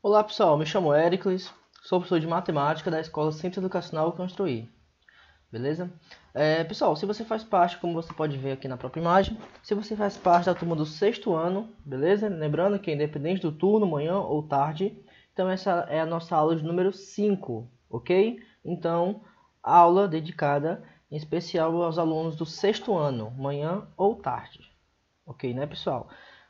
Olá pessoal, me chamo Éricles, sou professor de matemática da Escola Centro Educacional Construir, beleza? Pessoal, se você faz parte, como você pode ver aqui na própria imagem, se você faz parte da turma do sexto ano, beleza? Lembrando que é independente do turno, manhã ou tarde, então essa é a nossa aula de número 5, ok? Então, aula dedicada em especial aos alunos do sexto ano, manhã ou tarde, ok, né pessoal?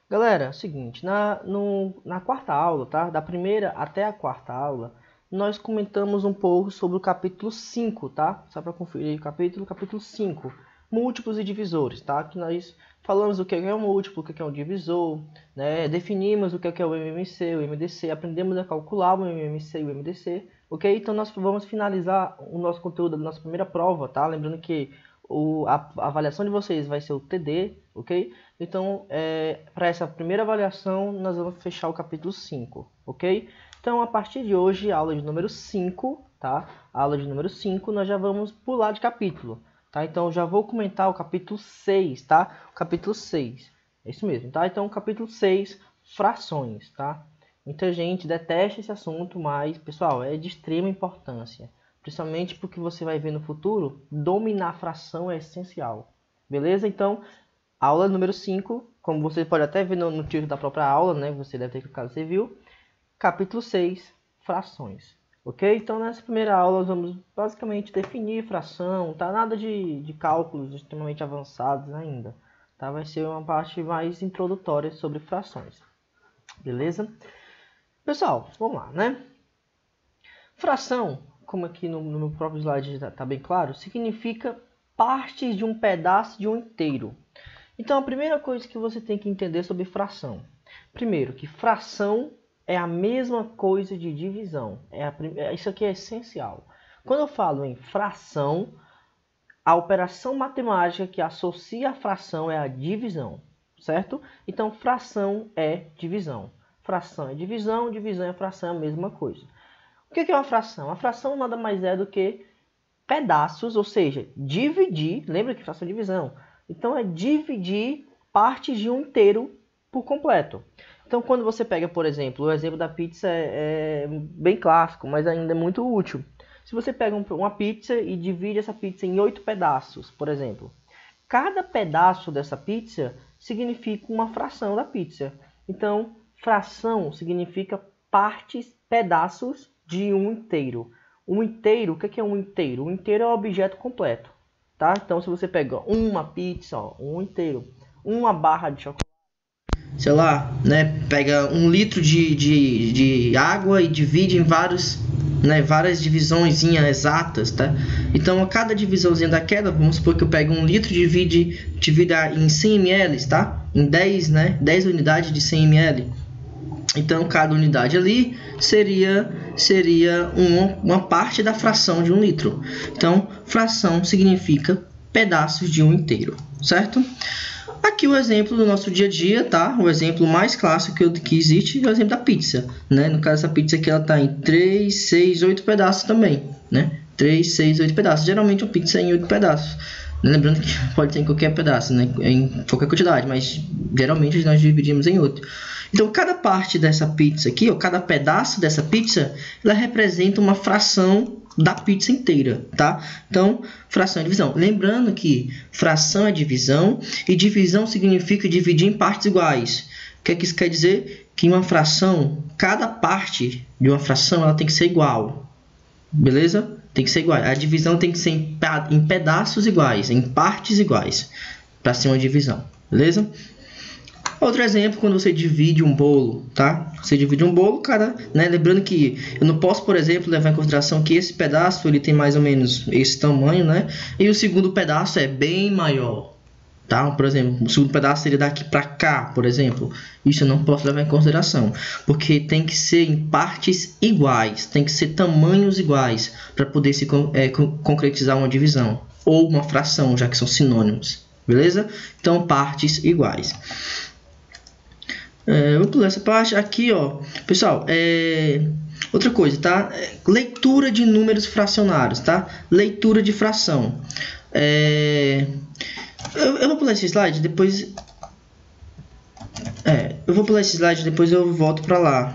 Galera, é o seguinte, na quarta aula, tá? Da primeira até a quarta aula, nós comentamos um pouco sobre o capítulo 5, tá? Só para conferir capítulo 5, múltiplos e divisores, tá? Que nós falamos o que é um múltiplo, o que é um divisor, né? Definimos o que é o MMC, o MDC, aprendemos a calcular o MMC e o MDC, ok? Então nós vamos finalizar o nosso conteúdo da nossa primeira prova, tá? Lembrando que a avaliação de vocês vai ser o TD, ok? Então, para essa primeira avaliação, nós vamos fechar o capítulo 5, ok? Então, a partir de hoje, aula de número 5, tá? A aula de número 5, nós já vamos pular de capítulo, tá? Então, já vou comentar o capítulo 6, tá? O capítulo 6, é isso mesmo, tá? Então, o capítulo 6, frações, tá? Muita gente detesta esse assunto, mas, pessoal, é de extrema importância. Principalmente porque você vai ver no futuro, dominar a fração é essencial. Beleza? Então, aula número 5, como você pode até ver no título da própria aula, né? Você deve ter clicado, você viu. Capítulo 6, frações. Ok? Então, nessa primeira aula, nós vamos basicamente definir fração, tá? Nada de cálculos extremamente avançados ainda. Tá? Vai ser uma parte mais introdutória sobre frações. Beleza? Pessoal, vamos lá, né? Fração, como aqui no meu próprio slide está bem claro, significa partes de um pedaço de um inteiro. Então, a primeira coisa que você tem que entender sobre fração. Primeiro, que fração é a mesma coisa de divisão. Isso aqui é essencial. Quando eu falo em fração, a operação matemática que associa a fração é a divisão, certo? Então, fração é divisão. Fração é divisão, divisão é fração, é a mesma coisa. O que é uma fração? A fração nada mais é do que pedaços, ou seja, dividir. Lembra que fração é divisão? Então, é dividir partes de um inteiro por completo. Então, quando você pega, por exemplo, o exemplo da pizza é bem clássico, mas ainda é muito útil. Se você pega uma pizza e divide essa pizza em 8 pedaços, por exemplo, cada pedaço dessa pizza significa uma fração da pizza. Então, fração significa partes, pedaços de um inteiro. Um inteiro, o que é um inteiro? Um inteiro é um objeto completo, tá? Então, se você pega uma pizza, ó, um inteiro, uma barra de chocolate, sei lá, né? Pega 1 litro de água e divide em várias divisõezinhas exatas, tá? Então, a cada divisãozinha daquela, vamos supor que eu pego 1 litro e divida em 100 ml, tá? Em 10, né? 10 unidades de 100 ml. Então, cada unidade ali seria uma parte da fração de 1 litro. Então, fração significa pedaços de um inteiro, certo? Aqui o exemplo do nosso dia a dia, tá? O exemplo mais clássico que existe é o exemplo da pizza, né? No caso, essa pizza aqui, ela tá em 3, 6, 8 pedaços também, né? 3, 6, 8 pedaços. Geralmente, uma pizza é em 8 pedaços. Lembrando que pode ter em qualquer pedaço, né? Em qualquer quantidade, mas geralmente nós dividimos em 8. Então, cada parte dessa pizza aqui, ou cada pedaço dessa pizza, ela representa uma fração da pizza inteira, tá? Então, fração é divisão. Lembrando que fração é divisão e divisão significa dividir em partes iguais. O que é que isso quer dizer? Que em uma fração, cada parte de uma fração ela tem que ser igual, beleza? Tem que ser igual. A divisão tem que ser em pedaços iguais, em partes iguais, para ser uma divisão, beleza? Outro exemplo, quando você divide um bolo, tá? Você divide um bolo, cara, né? Lembrando que eu não posso, por exemplo, levar em consideração que esse pedaço ele tem mais ou menos esse tamanho, né? E o segundo pedaço é bem maior, tá? Por exemplo, o segundo pedaço seria daqui para cá, por exemplo. Isso eu não posso levar em consideração, porque tem que ser em partes iguais, tem que ser tamanhos iguais para poder se concretizar uma divisão ou uma fração, já que são sinônimos, beleza? Então, partes iguais. Vou pular essa parte aqui, ó, pessoal. Outra coisa, tá? Leitura de números fracionários, tá? Leitura de fração. Eu vou pular esse slide, depois. Eu vou pular esse slide, depois eu volto para lá.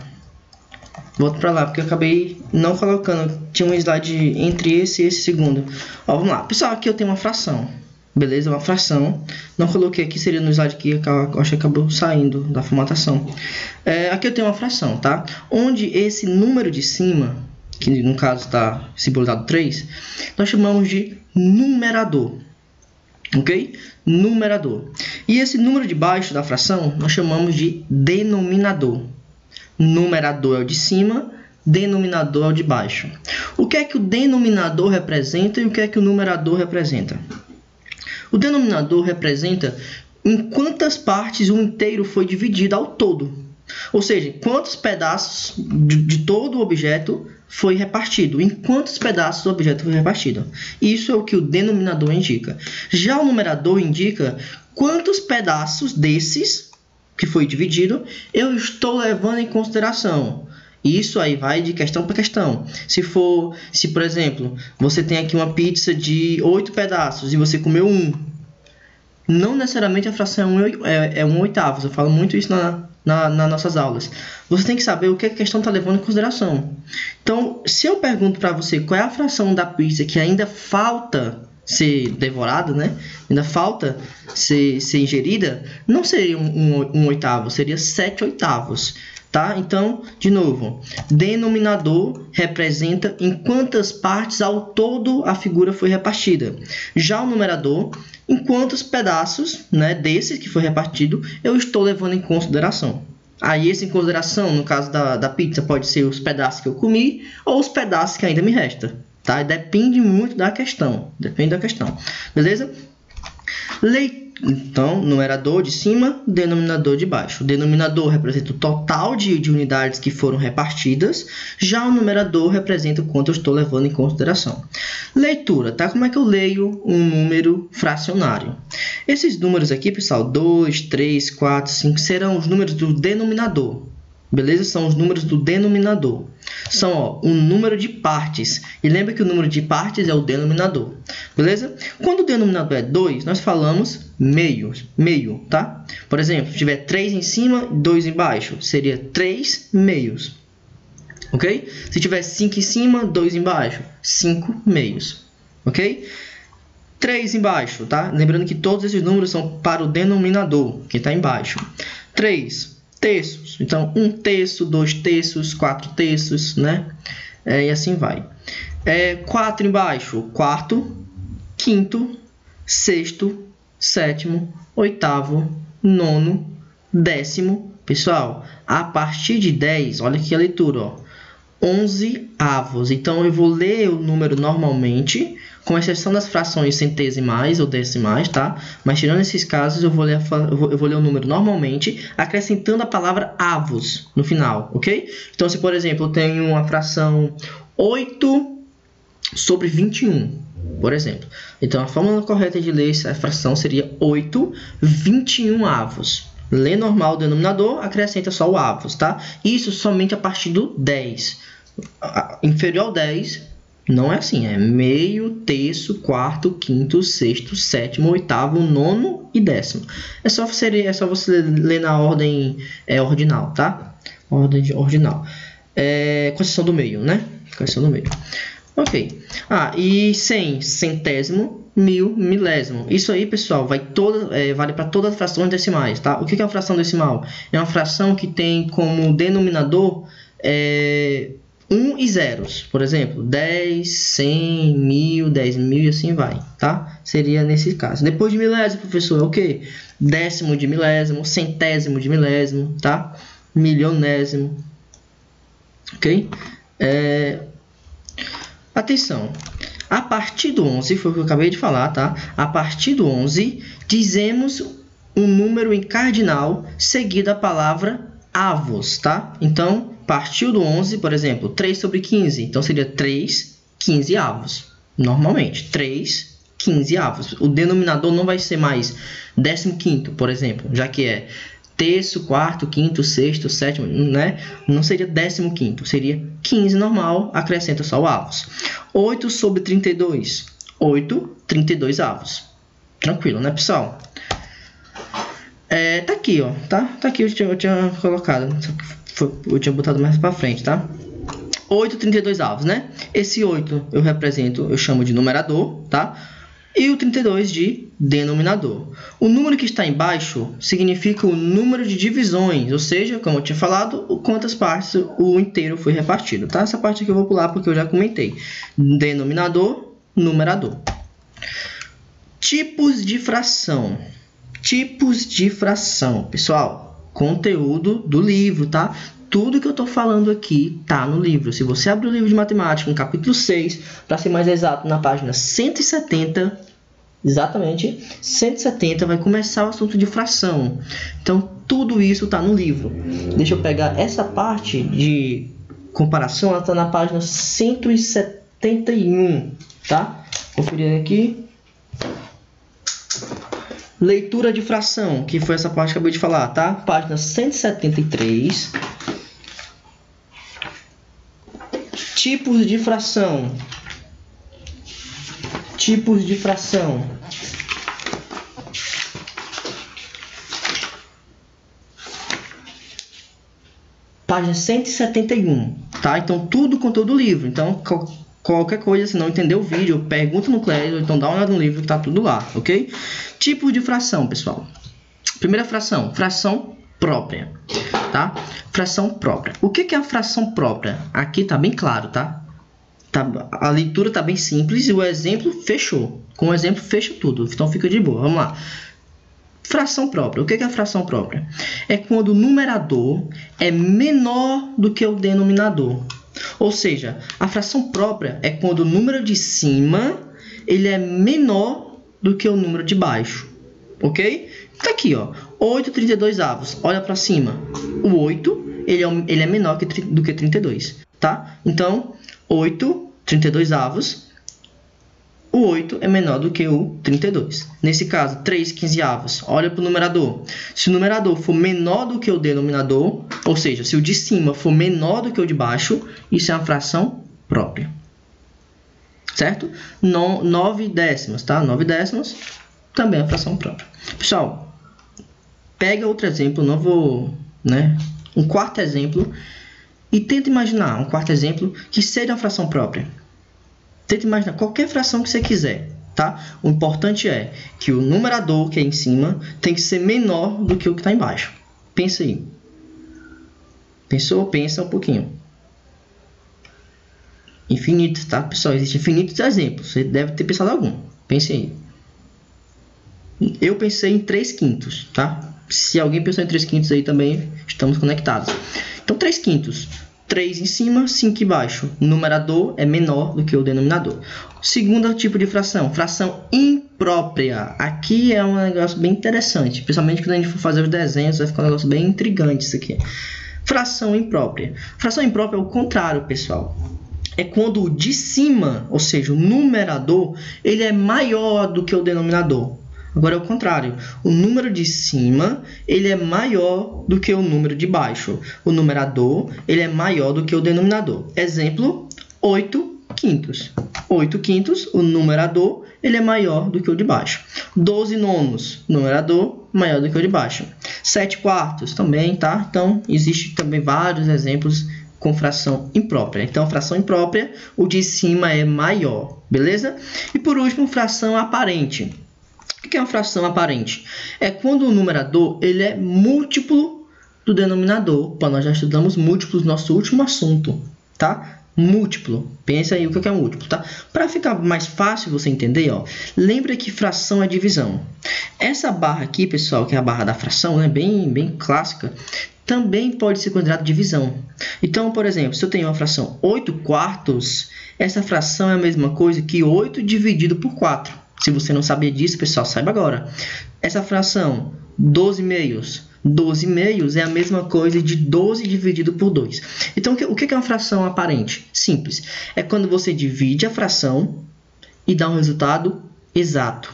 Volto para lá, porque eu acabei não colocando. Tinha um slide entre esse e esse segundo. Ó, vamos lá. Pessoal, aqui eu tenho uma fração. Beleza? Uma fração. Não coloquei aqui, seria no slide que eu acho que acabou saindo da formatação. Aqui eu tenho uma fração, tá? Onde esse número de cima, que no caso está simbolizado 3, nós chamamos de numerador. Ok? Numerador. E esse número de baixo da fração, nós chamamos de denominador. Numerador é o de cima, denominador é o de baixo. O que é que o denominador representa e o que é que o numerador representa? O denominador representa em quantas partes o inteiro foi dividido ao todo. Ou seja, quantos pedaços de todo o objeto foi repartido. Em quantos pedaços o objeto foi repartido. Isso é o que o denominador indica. Já o numerador indica quantos pedaços desses que foi dividido eu estou levando em consideração. Isso aí vai de questão para questão. Se, por exemplo, você tem aqui uma pizza de 8 pedaços e você comeu 1, não necessariamente a fração é 1 oitavo. Eu falo muito isso nas nossas aulas. Você tem que saber o que a questão está levando em consideração. Então, se eu pergunto para você qual é a fração da pizza que ainda falta ser devorada, né? Ainda falta ser ingerida, não seria um oitavo, seria 7 oitavos. Tá? Então, de novo, denominador representa em quantas partes ao todo a figura foi repartida. Já o numerador, em quantos pedaços, né, desses que foi repartido, eu estou levando em consideração. Aí, esse em consideração, no caso da pizza, pode ser os pedaços que eu comi ou os pedaços que ainda me restam. Tá? Depende muito da questão. Depende da questão. Beleza? Então, numerador de cima, denominador de baixo. O denominador representa o total de unidades que foram repartidas. Já o numerador representa o quanto eu estou levando em consideração. Leitura, tá? Como é que eu leio um número fracionário? Esses números aqui, pessoal, 2, 3, 4, 5, serão os números do denominador. Beleza? São os números do denominador. São o número de partes. E lembra que o número de partes é o denominador. Beleza? Quando o denominador é 2, nós falamos meio, tá? Por exemplo, se tiver 3 em cima e 2 embaixo, seria 3 meios. Ok? Se tiver 5 em cima, 2 embaixo, 5 meios. Ok? 3 embaixo, tá? Lembrando que todos esses números são para o denominador, que está embaixo. 3 terços. Então, 1 terço, 2 terços, 4 terços, né? E assim vai. 4 embaixo, quarto, quinto, sexto, sétimo, oitavo, nono, décimo. Pessoal, a partir de 10, olha aqui a leitura, ó. 11 avos. Então, eu vou ler o número normalmente, com exceção das frações centesimais ou decimais, tá? Mas tirando esses casos, eu vou ler o número normalmente, acrescentando a palavra avos no final, ok? Então, se por exemplo, eu tenho uma fração 8 sobre 21, por exemplo. Então, a fórmula correta de ler essa fração seria 8 21 avos. Lê normal o denominador, acrescenta só o avos, tá? Isso somente a partir do 10. Inferior ao 10, não é assim. É meio, terço, quarto, quinto, sexto, sétimo, oitavo, nono e décimo. É só você ler na ordem ordinal, tá? Ordem ordinal. Com exceção do meio, né? Com exceção do meio. Ok. E 100, centésimo, mil, milésimo. Isso aí, pessoal, vale para todas as frações decimais, tá? O que é uma fração decimal? É uma fração que tem como denominador 1 e zeros. Por exemplo, 10, 100, 1000, 10.000 e assim vai, tá? Seria nesse caso. Depois de milésimo, professor, é o quê? Décimo de milésimo, centésimo de milésimo, tá? Milionésimo. Ok? Atenção. A partir do 11, foi o que eu acabei de falar, tá? A partir do 11, dizemos um número em cardinal seguido da palavra avos, tá? Então, partiu do 11, por exemplo, 3 sobre 15. Então, seria 3 15 avos. Normalmente, 3 15 avos. O denominador não vai ser mais 15º, por exemplo, já que é terço, quarto, quinto, sexto, sétimo, né? Não seria 15º, seria 15 normal, acrescenta só o avos. 8 sobre 32, 8, 32 avos. Tranquilo, né, pessoal? Tá aqui, ó, tá? Tá aqui, eu tinha colocado, eu tinha botado mais pra frente, tá? 8/32, né? Esse 8 eu chamo de numerador, tá? E o 32 de denominador. O número que está embaixo significa o número de divisões, ou seja, como eu tinha falado, quantas partes o inteiro foi repartido, tá? Essa parte aqui eu vou pular porque eu já comentei. Denominador, numerador. Tipos de fração. Tipos de fração. Pessoal, conteúdo do livro, tá? Tudo que eu estou falando aqui está no livro. Se você abrir o livro de matemática, no capítulo 6, para ser mais exato, na página 170, exatamente, 170, vai começar o assunto de fração. Então, tudo isso está no livro. Deixa eu pegar essa parte de comparação, ela está na página 171, tá? Conferindo aqui. Leitura de fração, que foi essa parte que eu acabei de falar, tá? Página 173. Tipos de fração. Tipos de fração. Página 171, tá? Então, tudo conteúdo do livro. Então, qualquer coisa, se não entender o vídeo, pergunta no Class, ou então dá uma olhada no livro que tá tudo lá, ok? Tipos de fração, pessoal. Primeira fração, fração própria, tá? Fração própria. O que é a fração própria? Aqui tá bem claro, tá? A leitura tá bem simples e o exemplo fechou. Com o exemplo fecha tudo, então fica de boa. Vamos lá. Fração própria. O que é a fração própria? É quando o numerador é menor do que o denominador. Ou seja, a fração própria é quando o número de cima ele é menor do que o número de baixo. Ok? Tá aqui, ó. 8/32. Olha para cima. O 8 ele é menor do que 32. Tá? Então, 8/32. O 8 é menor do que o 32. Nesse caso, 3/15. Olha para o numerador. Se o numerador for menor do que o denominador, ou seja, se o de cima for menor do que o de baixo, isso é uma fração própria. Certo? 9/10, tá? 9/10 também é uma fração própria. Pessoal, pega outro exemplo, não vou, né? Um quarto exemplo e tenta imaginar um quarto exemplo que seja uma fração própria. Tenta imaginar qualquer fração que você quiser, tá? O importante é que o numerador que é em cima tem que ser menor do que o que está embaixo. Pensa aí. Pensou? Pensa um pouquinho. Infinitos, tá, pessoal? Existem infinitos exemplos. Você deve ter pensado algum. Pense aí. Eu pensei em 3/5, tá? Se alguém pensou em 3/5 aí também, estamos conectados. Então, 3/5. 3 em cima, 5 embaixo. O numerador é menor do que o denominador. Segundo tipo de fração, fração imprópria. Aqui é um negócio bem interessante. Principalmente quando a gente for fazer os desenhos, vai ficar um negócio bem intrigante isso aqui. Fração imprópria. Fração imprópria é o contrário, pessoal. É quando o de cima, ou seja, o numerador, ele é maior do que o denominador. Agora é o contrário. O número de cima, ele é maior do que o número de baixo. O numerador, ele é maior do que o denominador. Exemplo, 8/5. 8/5, o numerador, ele é maior do que o de baixo. 12/9, numerador, maior do que o de baixo. 7/4 também, tá? Então, existe também vários exemplos com fração imprópria. Então, fração imprópria, o de cima é maior, beleza? E por último, fração aparente. O que é uma fração aparente? É quando o numerador ele é múltiplo do denominador. Pô, nós já estudamos múltiplos no nosso último assunto, tá? Múltiplo. Pensa aí o que é múltiplo, tá? Para ficar mais fácil você entender, ó, lembra que fração é divisão. Essa barra aqui, pessoal, que é a barra da fração, né, bem clássica, também pode ser considerada divisão. Então, por exemplo, se eu tenho uma fração 8/4, essa fração é a mesma coisa que 8 dividido por 4. Se você não sabia disso, pessoal, saiba agora. Essa fração 12/2. 12/2 é a mesma coisa de 12 dividido por 2. Então, o que é uma fração aparente? Simples. É quando você divide a fração e dá um resultado exato.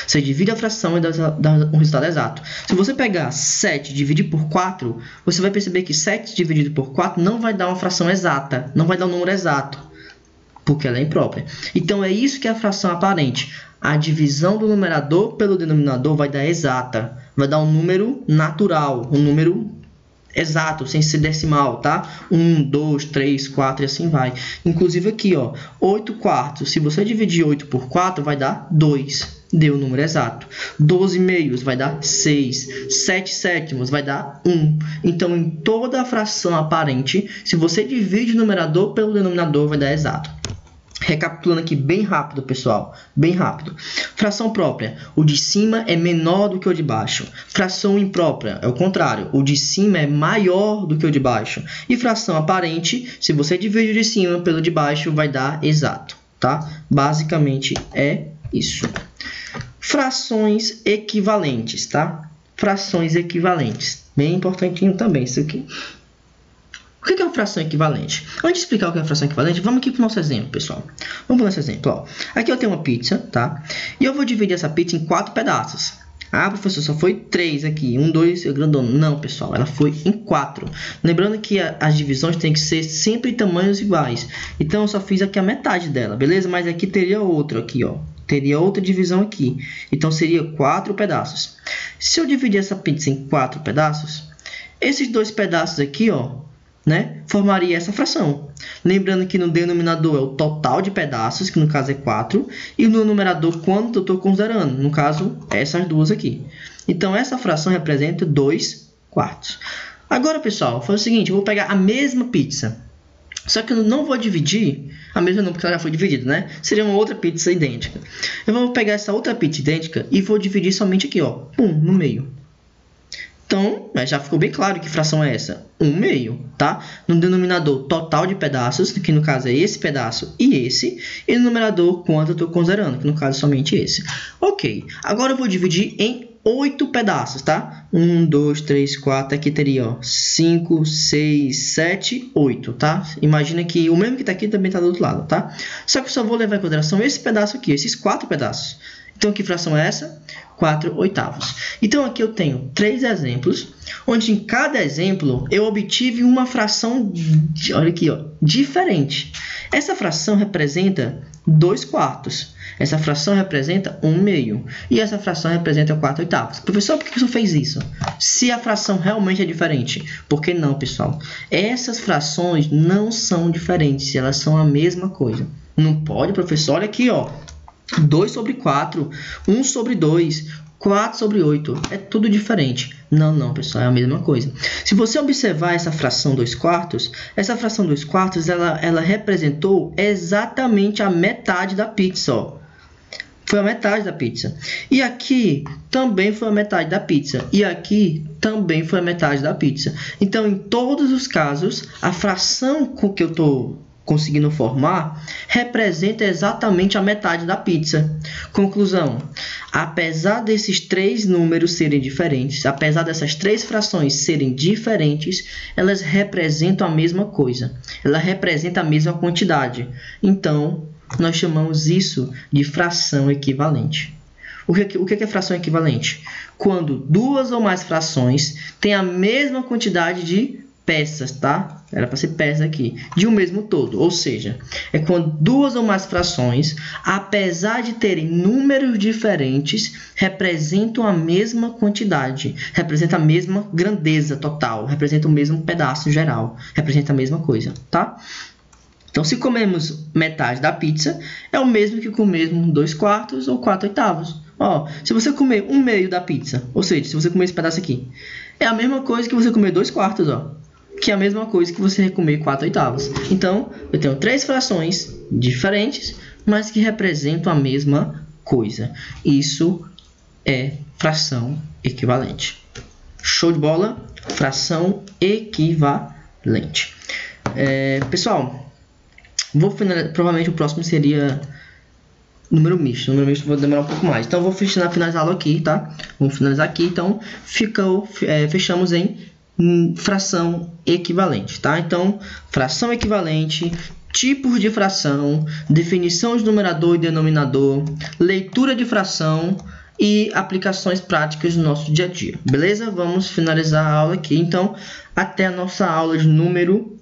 Você divide a fração e dá um resultado exato. Se você pegar 7 e dividir por 4, você vai perceber que 7 dividido por 4 não vai dar uma fração exata. Não vai dar um número exato, porque ela é imprópria. Então, é isso que é a fração aparente. A divisão do numerador pelo denominador vai dar exata. Vai dar um número natural, um número exato, sem ser decimal, tá? 1, 2, 3, 4 e assim vai. Inclusive aqui, ó, 8 quartos. Se você dividir 8 por 4, vai dar 2. Deu o número exato. 12 meios vai dar 6. 7 sétimos vai dar 1. Então, em toda a fração aparente, se você divide o numerador pelo denominador, vai dar exato. Recapitulando aqui bem rápido, pessoal, bem rápido. Fração própria, o de cima é menor do que o de baixo. Fração imprópria, é o contrário, o de cima é maior do que o de baixo. E fração aparente, se você divide o de cima pelo de baixo, vai dar exato, tá? Basicamente é isso. Frações equivalentes, tá? Frações equivalentes, bem importantinho também isso aqui. O que é uma fração equivalente? Antes de explicar o que é uma fração equivalente, vamos aqui para o nosso exemplo, pessoal. Vamos para o nosso exemplo. Ó. Aqui eu tenho uma pizza, tá? E eu vou dividir essa pizza em 4 pedaços. Ah, professor, só foi 3 aqui. 1, 2, grandona. Não, pessoal, ela foi em 4. Lembrando que as divisões têm que ser sempre em tamanhos iguais. Então, eu só fiz aqui a metade dela, beleza? Mas aqui teria outro aqui, ó. Teria outra divisão aqui. Então, seria 4 pedaços. Se eu dividir essa pizza em 4 pedaços, esses 2 pedaços aqui, ó, né, formaria essa fração. Lembrando que no denominador é o total de pedaços, que no caso é 4, e no numerador quanto eu estou considerando, no caso, essas duas aqui. Então, essa fração representa 2 quartos. Agora, pessoal, foi o seguinte, eu vou pegar a mesma pizza, só que eu não vou dividir, a mesma não, porque ela já foi dividida, né? Seria uma outra pizza idêntica. Eu vou pegar essa outra pizza idêntica e vou dividir somente aqui, ó, no meio. Então, já ficou bem claro que fração é essa. 1 meio, tá? No denominador, total de pedaços, que no caso é esse pedaço e esse. E no numerador, quanto eu estou considerando, que no caso é somente esse. Ok, agora eu vou dividir em 8 pedaços, tá? 1, 2, 3, 4, aqui teria, ó, 5, 6, 7, 8, tá? Imagina que o mesmo que está aqui também está do outro lado, tá? Só que eu só vou levar em consideração esse pedaço aqui, esses 4 pedaços. Então, que fração é essa? 4 oitavos. Então, aqui eu tenho 3 exemplos, onde em cada exemplo eu obtive uma fração, olha aqui, ó, diferente. Essa fração representa 2 quartos. Essa fração representa 1 meio. E essa fração representa 4 oitavos. Professor, por que você fez isso? Se a fração realmente é diferente. Por que não, pessoal? Essas frações não são diferentes, elas são a mesma coisa. Não pode, professor? Olha aqui, ó. 2 sobre 4, 1 sobre 2, 4 sobre 8. É tudo diferente. Não, não, pessoal, é a mesma coisa. Se você observar essa fração 2 quartos, essa fração 2 quartos, ela representou exatamente a metade da pizza, ó. Foi a metade da pizza. E aqui também foi a metade da pizza. E aqui também foi a metade da pizza. Então, em todos os casos, a fração com que eu estou conseguindo formar representa exatamente a metade da pizza. Conclusão: apesar desses 3 números serem diferentes, apesar dessas 3 frações serem diferentes, elas representam a mesma coisa. Ela representa a mesma quantidade. Então, nós chamamos isso de fração equivalente. O que é fração equivalente? Quando 2 ou mais frações têm a mesma quantidade de peças, tá? Era para ser peças aqui, de um mesmo todo. Ou seja, é quando 2 ou mais frações, apesar de terem números diferentes, representam a mesma quantidade, representam a mesma grandeza total, representam o mesmo pedaço geral, representa a mesma coisa, tá? Então, se comemos metade da pizza, é o mesmo que comermos 2 quartos ou 4 oitavos. Ó, se você comer 1 meio da pizza, ou seja, se você comer esse pedaço aqui, é a mesma coisa que você comer 2 quartos, ó, que é a mesma coisa que você comer 4 oitavos. Então, eu tenho 3 frações diferentes, mas que representam a mesma coisa. Isso é fração equivalente. Show de bola? Fração equivalente. Pessoal, vou finalizar, provavelmente o próximo seria número misto. Número misto vou demorar um pouco mais. Então, eu vou finalizar a aula aqui, tá? Vamos finalizar aqui. Então, fechamos em fração equivalente, tá? Então, fração equivalente, tipos de fração, definição de numerador e denominador, leitura de fração e aplicações práticas no nosso dia a dia. Beleza? Vamos finalizar a aula aqui. Então, até a nossa aula de número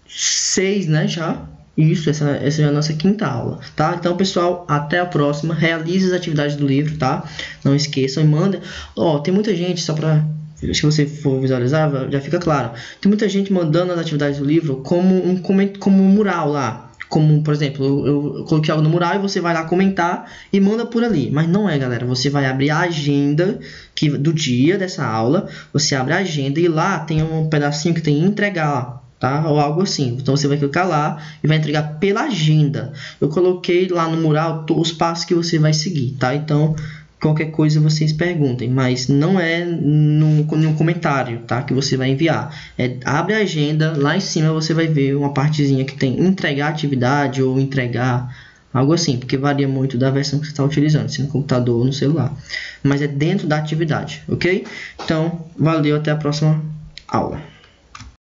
6, né? Já. Isso, essa é a nossa 5ª aula, tá? Então, pessoal, até a próxima. Realize as atividades do livro, tá? Não esqueçam e manda. Ó, tem muita gente, só para se você for visualizar, já fica claro. Tem muita gente mandando as atividades do livro como um mural lá. Como, por exemplo, eu coloquei algo no mural e você vai lá comentar e manda por ali. Mas não é, galera. Você vai abrir a agenda do dia dessa aula. Você abre a agenda e lá tem um pedacinho que tem entregar, tá? Ou algo assim. Então você vai clicar lá e vai entregar pela agenda. Eu coloquei lá no mural os passos que você vai seguir, tá? Então, qualquer coisa vocês perguntem, mas não é no comentário, tá? Que você vai enviar. Abre a agenda, lá em cima você vai ver uma partezinha que tem entregar atividade ou entregar, algo assim, porque varia muito da versão que você está utilizando, se no computador ou no celular. Mas é dentro da atividade, ok? Então, valeu, até a próxima aula.